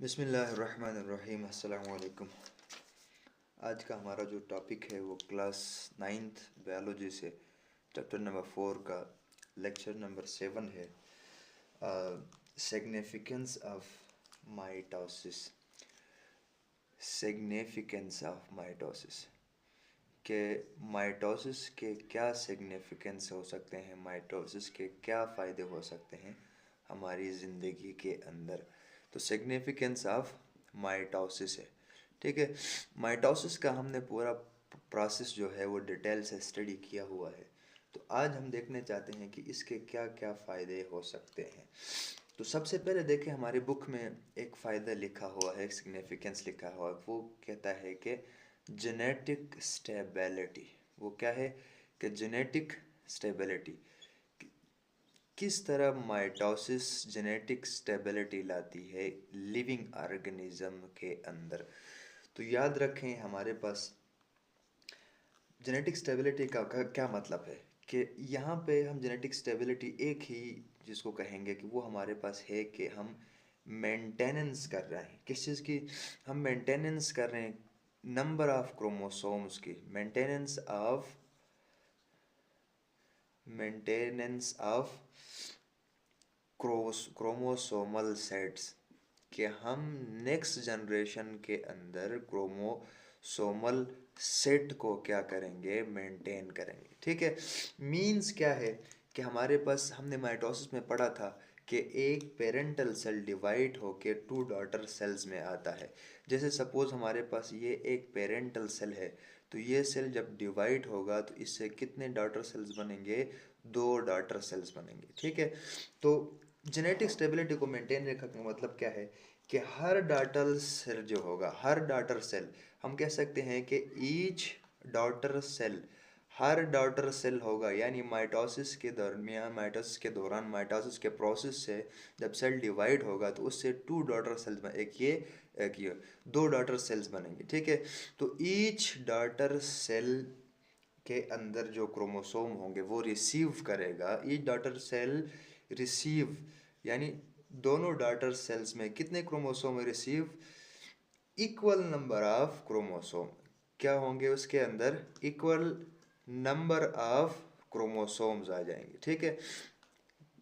बिस्मिल्लाहिर्रहमानिर्रहीम अस्सलाम वालेकुम। आज का हमारा जो टॉपिक है वो क्लास नाइन्थ बायोलॉजी से चैप्टर नंबर 4 का लेक्चर नंबर 7 है। Significance of mitosis. Significance of mitosis के माइटोसिस के क्या सिग्निफिकेंस हो सकते हैं, माइटोसिस के क्या फ़ायदे हो सकते हैं हमारी ज़िंदगी के अंदर। तो सिग्निफिकेंस ऑफ माइटोसिस है, ठीक है। माइटोसिस का हमने पूरा प्रोसेस जो है वो डिटेल से स्टडी किया हुआ है। तो आज हम देखने चाहते हैं कि इसके क्या क्या फ़ायदे हो सकते हैं। तो सबसे पहले देखें, हमारी बुक में एक फ़ायदा लिखा हुआ है, एक सिग्निफिकेंस लिखा हुआ है। वो कहता है कि जेनेटिक स्टेबिलिटी। वो क्या है कि जेनेटिक स्टेबिलिटी किस तरह माइटोसिस जेनेटिक स्टेबिलिटी लाती है लिविंग ऑर्गेनिज्म के अंदर। तो याद रखें, हमारे पास जेनेटिक स्टेबिलिटी का क्या मतलब है कि यहाँ पे हम जेनेटिक स्टेबिलिटी एक ही जिसको कहेंगे कि वो हमारे पास है कि हम मेंटेनेंस कर रहे हैं। किस चीज़ की हम मेंटेनेंस कर रहे हैं? नंबर ऑफ क्रोमोसोम्स की मेंटेनेंस ऑफ क्रोमोसोमल सेट्स, कि हम नेक्स्ट जनरेशन के अंदर क्रोमोसोमल सेट को क्या करेंगे, मेंटेन करेंगे, ठीक है। मींस क्या है कि हमारे पास हमने माइटोसिस में पढ़ा था कि एक पेरेंटल सेल डिवाइड होके 2 डॉटर सेल्स में आता है। जैसे सपोज हमारे पास ये एक पेरेंटल सेल है, तो ये सेल जब डिवाइड होगा तो इससे कितने डॉटर सेल्स बनेंगे? 2 डॉटर सेल्स बनेंगे, ठीक है। तो जेनेटिक स्टेबिलिटी को मेंटेन रखने का मतलब क्या है कि हर डॉटर सेल जो होगा, हर डॉटर सेल, हम कह सकते हैं कि ईच डॉटर सेल, हर डॉटर सेल होगा, यानी माइटोसिस के दरमियान, माइटोसिस के दौरान, माइटोसिस के प्रोसेस से जब सेल डिवाइड होगा तो उससे 2 डॉटर सेल्स बने, एक ये 2 डॉटर सेल्स बनेंगे, ठीक है। तो ईच डॉटर सेल के अंदर जो क्रोमोसोम होंगे वो रिसीव करेगा, ईच डॉटर सेल रिसीव, यानी दोनों डॉटर सेल्स में कितने chromosome receive? Equal number of chromosome. क्या होंगे उसके अंदर? इक्वल नंबर ऑफ क्रोमोसोम्स आ जाएंगे, ठीक है।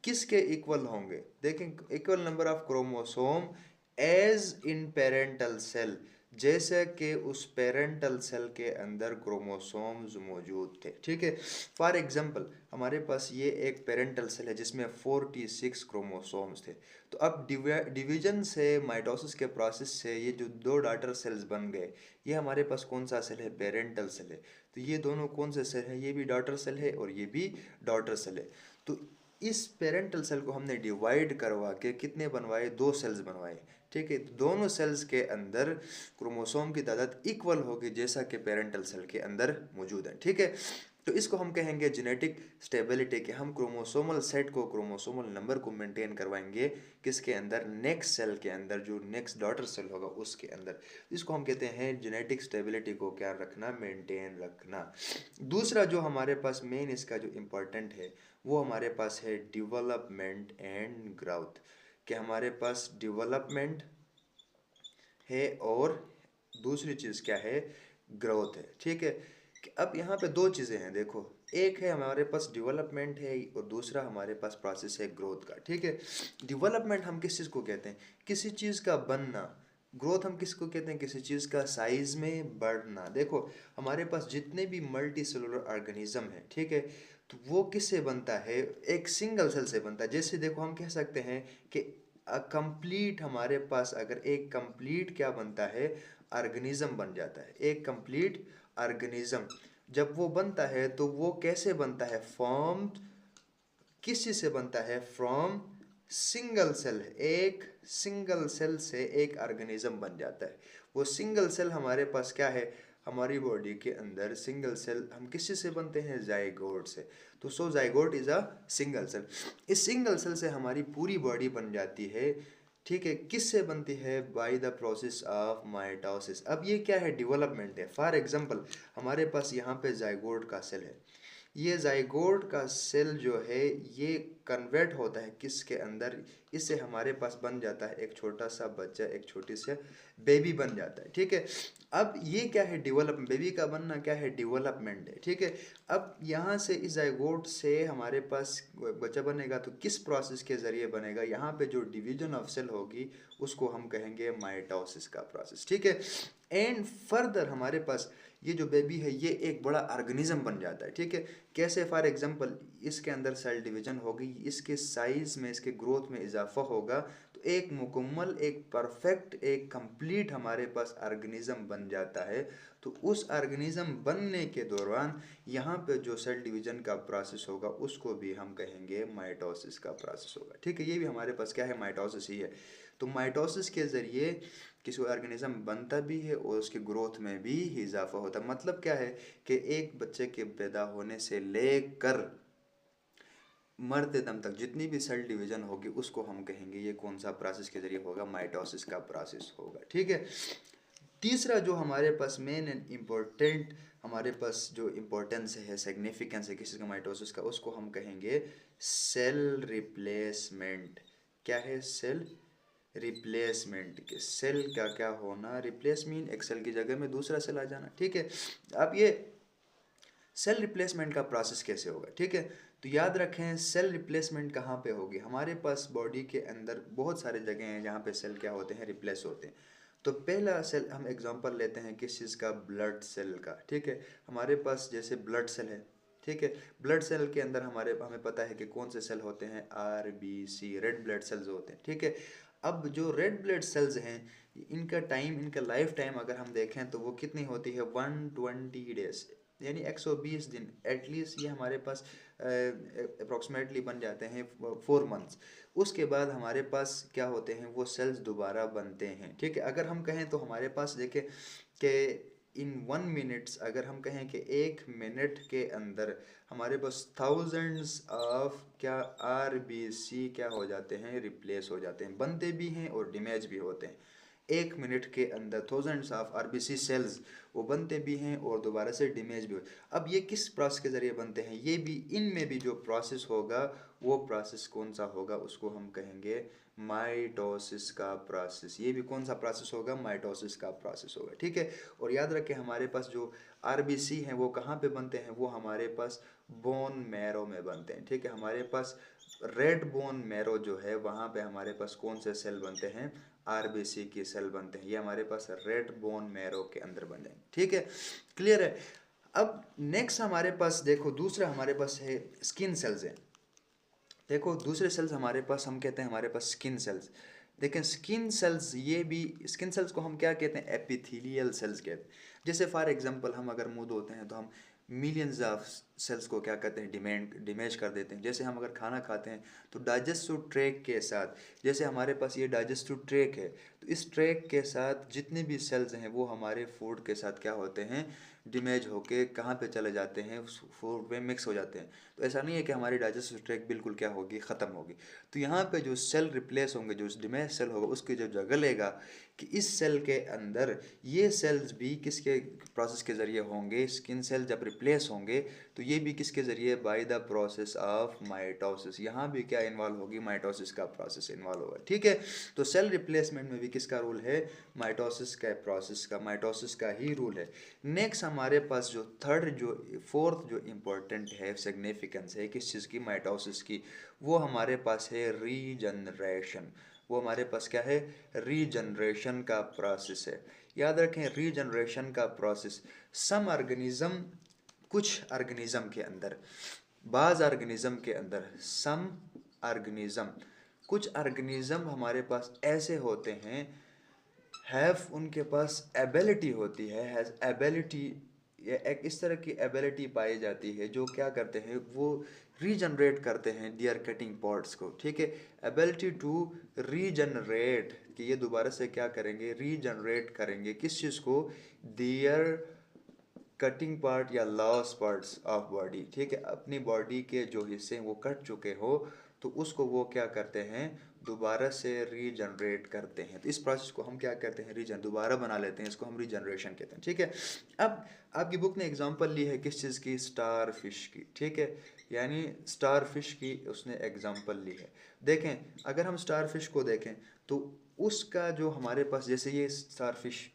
किसके इक्वल होंगे? देखें, equal number of chromosome as in parental cell, जैसे कि उस पेरेंटल सेल के अंदर क्रोमोसोम्स मौजूद थे, ठीक है। फॉर एग्जांपल, हमारे पास ये एक पेरेंटल सेल है जिसमें 46 क्रोमोसोम्स थे। तो अब डिवीजन से, माइटोसिस के प्रोसेस से ये जो 2 डॉटर सेल्स बन गए, ये हमारे पास कौन सा सेल है? पेरेंटल सेल है। तो ये दोनों कौन से सेल है? ये भी डॉटर सेल है और ये भी डॉटर सेल है। तो इस पेरेंटल सेल को हमने डिवाइड करवा के कितने बनवाए? 2 सेल्स बनवाए, ठीक है। तो दोनों सेल्स के अंदर क्रोमोसोम की तादाद इक्वल होगी जैसा कि पेरेंटल सेल के अंदर मौजूद है, ठीक है। तो इसको हम कहेंगे जेनेटिक स्टेबिलिटी, कि हम क्रोमोसोमल सेट को, क्रोमोसोमल नंबर को मेंटेन करवाएंगे किसके अंदर? नेक्स्ट सेल के अंदर, जो नेक्स्ट डॉटर सेल होगा उसके अंदर। इसको हम कहते हैं जेनेटिक स्टेबिलिटी को क्या रखना? मेंटेन रखना। दूसरा जो हमारे पास मेन इसका जो इम्पोर्टेंट है वो हमारे पास है डेवलपमेंट एंड ग्रोथ, कि हमारे पास डेवलपमेंट है और दूसरी चीज़ क्या है? ग्रोथ है, ठीक है। कि अब यहाँ पे 2 चीज़ें हैं, देखो, एक है हमारे पास डेवलपमेंट है और दूसरा हमारे पास प्रोसेस है ग्रोथ का, ठीक है। डेवलपमेंट हम किस चीज़ को कहते हैं? किसी चीज़ का बनना। ग्रोथ हम किसको कहते हैं? किसी चीज़ का साइज में बढ़ना। देखो, हमारे पास जितने भी मल्टी सेलुलर ऑर्गेनिज्म है, ठीक है, तो वो किससे बनता है? एक सिंगल सेल से बनता है। जैसे देखो, हम कह सकते हैं कि कंप्लीट, हमारे पास अगर एक कंप्लीट क्या बनता है? ऑर्गेनिज्म बन जाता है। एक कंप्लीट ऑर्गेनिज्म जब वो बनता है तो वो कैसे बनता है? फॉर्म किस चीज़ से बनता है? From single cell. एक सिंगल सेल से एक ऑर्गेनिज्म बन जाता है। वो सिंगल सेल हमारे पास क्या है? हमारी बॉडी के अंदर सिंगल सेल हम किस चीज़ से बनते हैं? जाइगोट से। तो so zygote is a single cell. इस सिंगल सेल से हमारी पूरी बॉडी बन जाती है, ठीक है। किससे बनती है? By the process of mitosis. अब ये क्या है? डेवलपमेंट है। फॉर एग्जांपल, हमारे पास यहाँ पे जाइगोट का सेल है। ये जाइगोट का सेल जो है ये कन्वर्ट होता है किसके अंदर? इससे हमारे पास बन जाता है एक छोटा सा बच्चा, एक छोटी सी बेबी बन जाता है। ठीक है, अब ये क्या है, डेवलपमेंट, बेबी का बनना क्या है, डेवलपमेंट है। ठीक है, अब यहाँ से इस जाइगोट से हमारे पास बच्चा बनेगा तो किस प्रोसेस के ज़रिए बनेगा, यहाँ पे जो डिवीजन ऑफ सेल होगी उसको हम कहेंगे माइटोसिस का प्रोसेस। ठीक है, एंड फर्दर हमारे पास ये जो बेबी है ये एक बड़ा ऑर्गेनिज्म बन जाता है। ठीक है, कैसे, फॉर एग्जांपल इसके अंदर सेल डिवीजन होगी, इसके साइज में, इसके ग्रोथ में इजाफा होगा, तो एक मुकम्मल, एक परफेक्ट, एक कंप्लीट हमारे पास ऑर्गेनिज्म बन जाता है। तो उस ऑर्गेनिज्म बनने के दौरान यहाँ पे जो सेल डिवीजन का प्रोसेस होगा उसको भी हम कहेंगे माइटोसिस का प्रोसेस होगा। ठीक है, ये भी हमारे पास क्या है, माइटोसिस ही है। तो माइटोसिस के ज़रिए किसी ऑर्गेनिज्म बनता भी है और उसकी ग्रोथ में भी इजाफा होता है। मतलब क्या है कि एक बच्चे के पैदा होने से लेकर मरते दम तक जितनी भी सेल डिवीजन होगी उसको हम कहेंगे ये कौन सा प्रोसेस के जरिए होगा, माइटोसिस का प्रोसेस होगा। ठीक है, तीसरा जो हमारे पास मेन एंड इम्पोर्टेंट, हमारे पास जो इम्पोर्टेंस है, सिग्निफिकेंस है किसी का माइटोसिस का, उसको हम कहेंगे सेल रिप्लेसमेंट। क्या है, सेल रिप्लेसमेंट। के सेल का क्या होना, रिप्लेस मीन एक सेल की जगह में दूसरा सेल आ जाना। ठीक है, अब ये सेल रिप्लेसमेंट का प्रोसेस कैसे होगा। ठीक है, तो याद रखें सेल रिप्लेसमेंट कहाँ पे होगी, हमारे पास बॉडी के अंदर बहुत सारे जगह हैं जहाँ पे सेल क्या होते हैं, रिप्लेस होते हैं। तो पहला सेल हम एग्जांपल लेते हैं किस चीज़ का, ब्लड सेल का। ठीक है, हमारे पास जैसे ब्लड सेल है। ठीक है, ब्लड सेल के अंदर हमें पता है कि कौन से सेल होते हैं, RBC, रेड ब्लड सेल्स होते हैं। ठीक है, अब जो रेड ब्लड सेल्स हैं इनका टाइम, इनका लाइफ टाइम अगर हम देखें तो वो कितनी होती है, 120 डेज, यानी 120 दिन एटलीस्ट। ये हमारे पास अप्रोक्सीमेटली बन जाते हैं 4 मंथ्स। उसके बाद हमारे पास क्या होते हैं, वो सेल्स दोबारा बनते हैं। ठीक है, अगर हम कहें तो हमारे पास देखें कि इन 1 मिनट्स, अगर हम कहें कि 1 मिनट के अंदर हमारे पास थाउजेंड्स ऑफ क्या, RBC क्या हो जाते हैं, रिप्लेस हो जाते हैं, बनते भी हैं और डैमेज भी होते हैं। 1 मिनट के अंदर थाउजेंड्स ऑफ RBC सेल्स वो बनते भी हैं और दोबारा से डैमेज भी होते हैं। अब ये किस प्रोसेस के ज़रिए बनते हैं, ये भी, इनमें भी जो प्रोसेस होगा वो प्रोसेस कौन सा होगा, उसको हम कहेंगे माइटोसिस का प्रोसेस। ये भी कौन सा प्रोसेस होगा, माइटोसिस का प्रोसेस होगा। ठीक है, और याद रखें हमारे पास जो RBC हैं वो कहाँ पे बनते हैं, वो हमारे पास बोन मैरो में बनते हैं। ठीक है, हमारे पास रेड बोन मैरो जो है वहाँ पे हमारे पास कौन से सेल बनते हैं, RBC की सेल बनते हैं। ये हमारे पास रेड बोन मैरो के अंदर बन जाएंगे। ठीक है, क्लियर है। अब नेक्स्ट हमारे पास देखो, दूसरा हमारे पास है स्किन सेल्स है। देखो दूसरे सेल्स हमारे पास, हम कहते हैं हमारे पास स्किन सेल्स। देखें स्किन सेल्स, ये भी स्किन सेल्स को हम क्या कहते हैं, एपिथेलियल सेल्स कहते हैं। जैसे फॉर एग्जांपल हम अगर मुंह धोते हैं तो हम मिलियंस ऑफ सेल्स को क्या करते हैं, डिमेज कर देते हैं। जैसे हम अगर खाना खाते हैं तो डाइजेस्टिव ट्रैक के साथ, जैसे हमारे पास ये डाइजेस्टिव ट्रैक है तो इस ट्रैक के साथ जितने भी सेल्स हैं वो हमारे फूड के साथ क्या होते हैं, डिमेज होके कहाँ पे चले जाते हैं, फूड में मिक्स हो जाते हैं। तो ऐसा नहीं है कि हमारी डाइजेस्टिव ट्रैक बिल्कुल क्या होगी, ख़त्म होगी। तो यहाँ पे जो सेल रिप्लेस होंगे, जो डिमेज सेल होगा उसकी जो जगह लेगा कि इस सेल के अंदर ये सेल्स भी किसके प्रोसेस के ज़रिए होंगे, स्किन सेल जब रिप्लेस होंगे तो ये भी किसके ज़रिए, by the process of mitosis. यहाँ भी क्या इन्वॉल्व होगी, माइटोसिस का प्रोसेस इन्वॉल्व होगा। ठीक है, तो सेल रिप्लेसमेंट में भी किसका रोल है, माइटोसिस का प्रोसेस का, माइटोसिस का ही रूल है। नेक्स्ट हमारे पास जो थर्ड, जो फोर्थ जो इम्पोर्टेंट है, सिग्निफिकेंस है किस चीज़ की, माइटोसिस की, वो हमारे पास है रीजनरेशन। वो हमारे पास क्या है, रीजनरेशन का प्रोसेस है। याद रखें रीजनरेशन का प्रोसेस, सम ऑर्गेनिज्म, कुछ ऑर्गेनिज्म के अंदर, बाज़ ऑर्गेनिज्म के अंदर, सम ऑर्गेनिज्म, कुछ ऑर्गेनिज्म हमारे पास ऐसे होते हैं, हैव, उनके पास एबिलिटी होती है, हैज़ एबिलिटी, एक इस तरह की एबिलिटी पाई जाती है जो क्या करते हैं, वो रीजनरेट करते हैं दियर कटिंग पॉट्स को। ठीक है, एबिलिटी टू रीजनरेट, कि ये दोबारा से क्या करेंगे, रीजनरेट करेंगे किस चीज़ को, दियर कटिंग पार्ट या लॉस पार्ट्स ऑफ बॉडी। ठीक है, अपनी बॉडी के जो हिस्से हैं वो कट चुके हो तो उसको वो क्या करते हैं, दोबारा से रीजनरेट करते हैं। तो इस प्रोसेस को हम क्या करते हैं, दोबारा बना लेते हैं, इसको हम रीजनरेशन कहते हैं। ठीक है, अब आपकी बुक ने एग्जांपल ली है किस चीज़ की, स्टार फिश की। ठीक है, यानी स्टार फिश की उसने एग्जांपल ली है। देखें, अगर हम स्टार फिश को देखें तो उसका जो हमारे पास, जैसे ये स्टार फिश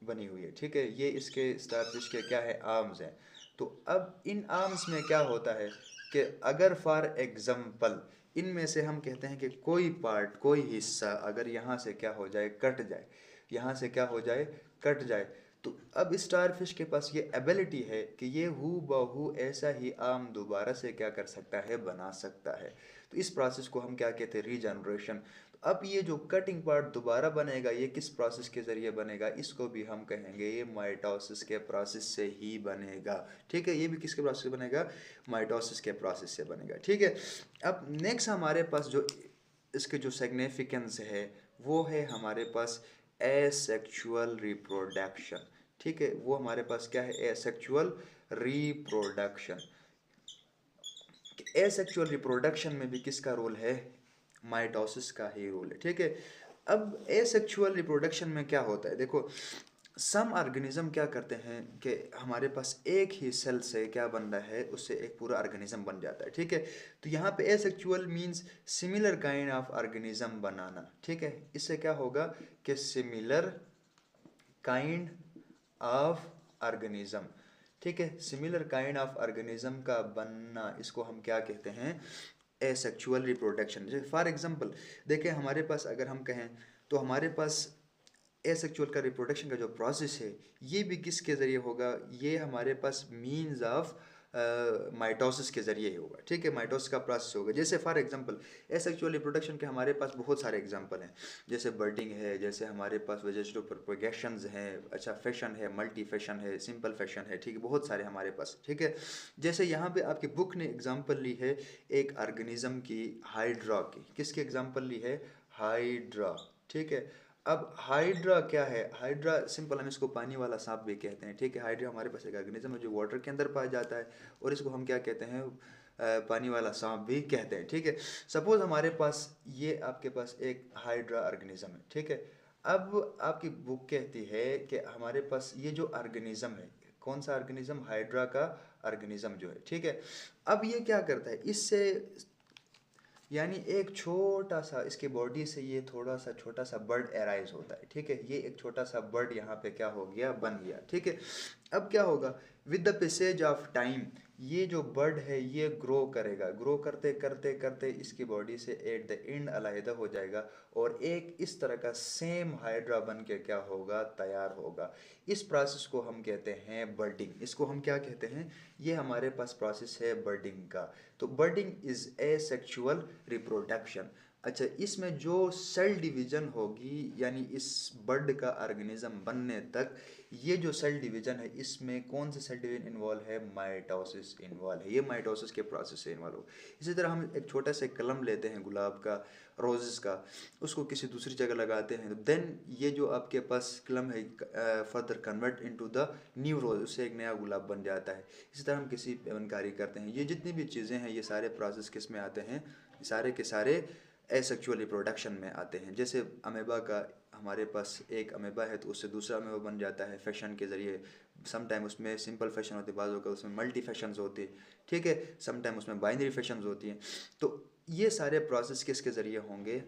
बनी हुई है, ठीक है, ये इसके स्टार फिश के क्या है, आर्म्स हैं। तो अब इन आर्म्स में क्या होता है कि अगर फॉर एग्जांपल इनमें से हम कहते हैं कि कोई पार्ट, कोई हिस्सा अगर यहाँ से क्या हो जाए, कट जाए, यहाँ से क्या हो जाए, कट जाए, तो अब स्टार फिश के पास ये एबिलिटी है कि ये हू बहू ऐसा ही आर्म दोबारा से क्या कर सकता है, बना सकता है। तो इस प्रोसेस को हम क्या कहते हैं, रीजनरेशन। अब ये जो कटिंग पार्ट दोबारा बनेगा, ये किस प्रोसेस के ज़रिए बनेगा, इसको भी हम कहेंगे ये माइटोसिस के प्रोसेस से ही बनेगा। ठीक है, ये भी किसके प्रोसेस से बनेगा, माइटोसिस के प्रोसेस से बनेगा। ठीक है, अब नेक्स्ट हमारे पास जो इसके जो सिग्निफिकेंस है वो है हमारे पास एसेक्सुअल रिप्रोडक्शन। ठीक है, वो हमारे पास क्या है, एसेक्सुअल रिप्रोडक्शन। एसेक्सुअल रिप्रोडक्शन में भी किसका रोल है, माइटोसिस का ही रोल है। ठीक है, अब एसेक्सुअल रिप्रोडक्शन में क्या होता है, देखो सम ऑर्गेनिज्म क्या करते हैं कि हमारे पास एक ही सेल से क्या बन रहा है, उससे एक पूरा ऑर्गेनिज्म बन जाता है। ठीक है, तो यहाँ पे asexual means similar kind of organism बनाना। ठीक है, इससे क्या होगा कि सिमिलर काइंड ऑफ ऑर्गेनिज्म। ठीक है, सिमिलर काइंड ऑफ ऑर्गेनिज्म का बनना, इसको हम क्या कहते हैं, एसेक्सुअल रिप्रोडक्शन। जैसे फॉर एग्जांपल देखिए, हमारे पास अगर हम कहें तो हमारे पास एसेक्सुअल का रिप्रोडक्शन का जो प्रोसेस है ये भी किसके ज़रिए होगा, ये हमारे पास मीन्स ऑफ माइटोसिस के ज़रिए ही होगा। ठीक है, माइटोसिस का प्रोसेस होगा। जैसे फॉर एग्जांपल एसेक्सुअल रिप्रोडक्शन के हमारे पास बहुत सारे एग्जांपल हैं, जैसे बर्डिंग है, जैसे हमारे पास वेजिटेटिव प्रोपगेशंस हैं, अच्छा फैशन है, मल्टी फैशन है, सिंपल फैशन है। ठीक है, बहुत सारे हमारे पास। ठीक है, जैसे यहाँ पे आपकी बुक ने एग्जांपल ली है एक ऑर्गेनिज्म की, हाइड्रा की। किसकी एग्जांपल ली है, हाइड्रा। ठीक है, अब हाइड्रा क्या है, हाइड्रा सिंपल हम इसको पानी वाला सांप भी कहते हैं। ठीक है, हाइड्रा हमारे पास एक ऑर्गेनिज्म है जो वाटर के अंदर पाया जाता है और इसको हम क्या कहते हैं, पानी वाला सांप भी कहते हैं। ठीक है, सपोज हमारे पास ये आपके पास एक हाइड्रा ऑर्गेनिज्म है। ठीक है, अब आपकी बुक कहती है कि हमारे पास ये जो ऑर्गेनिज्म है, कौन सा ऑर्गेनिज्म, हाइड्रा का ऑर्गेनिज्म जो है। ठीक है, अब ये क्या करता है, इससे यानी एक छोटा सा इसके बॉडी से ये थोड़ा सा छोटा सा बर्ड एराइज होता है। ठीक है, ये एक छोटा सा बर्ड यहाँ पे क्या हो गया, बन गया। ठीक है, अब क्या होगा, with the passage of time ये जो बर्ड है ये ग्रो करेगा, ग्रो करते करते करते इसकी बॉडी से एट द एंड अलहदा हो जाएगा और एक इस तरह का सेम हाइड्रा बन के क्या होगा, तैयार होगा। इस प्रोसेस को हम कहते हैं बर्डिंग। इसको हम क्या कहते हैं, ये हमारे पास प्रोसेस है बर्डिंग का। तो बर्डिंग इज एसेक्सुअल रिप्रोडक्शन। अच्छा, इसमें जो सेल डिवीजन होगी, यानी इस बर्ड का ऑर्गेनिज्म बनने तक ये जो सेल डिवीजन है, इसमें कौन सा सेल डिवीजन इन्वॉल्व है, माइटोसिस इन्वॉल्व है। ये माइटोसिस के प्रोसेस से इन्वॉल्व हो। इसी तरह हम एक छोटा सा कलम लेते हैं गुलाब का, रोजेस का, उसको किसी दूसरी जगह लगाते हैं, तो देन ये जो आपके पास कलम है further convert into the new rose, उससे एक नया गुलाब बन जाता है। इसी तरह हम किसी पेवनकारी करते हैं। ये जितनी भी चीज़ें हैं ये सारे प्रोसेस किस में आते हैं, सारे के सारे एसेक्सुअल रिप्रोडक्शन में आते हैं। जैसे अमेबा का, हमारे पास एक अमेबा है तो उससे दूसरा अमेबा बन जाता है फैशन के ज़रिए। सम टाइम उसमें सिंपल फैशन होती है, बाज़ होकर उसमें मल्टी फैशंस होती है। ठीक है, सम टाइम उसमें बाइनरी फैशंस होती हैं। तो ये सारे प्रोसेस किसके ज़रिए होंगे,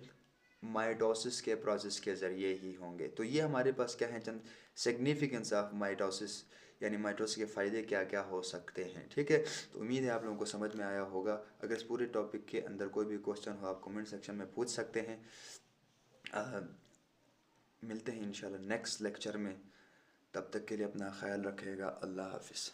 माइटोसिस के प्रोसेस के ज़रिए ही होंगे। तो ये हमारे पास क्या है, चंद सिग्निफिकेंस ऑफ माइटोसिस, यानी माइटोसिस के फ़ायदे क्या क्या हो सकते हैं। ठीक है, तो उम्मीद है आप लोगों को समझ में आया होगा। अगर इस पूरे टॉपिक के अंदर कोई भी क्वेश्चन हो आप कमेंट सेक्शन में पूछ सकते हैं। मिलते हैं इंशाल्लाह नेक्स्ट लेक्चर में, तब तक के लिए अपना ख्याल रखिएगा। अल्लाह हाफिज़।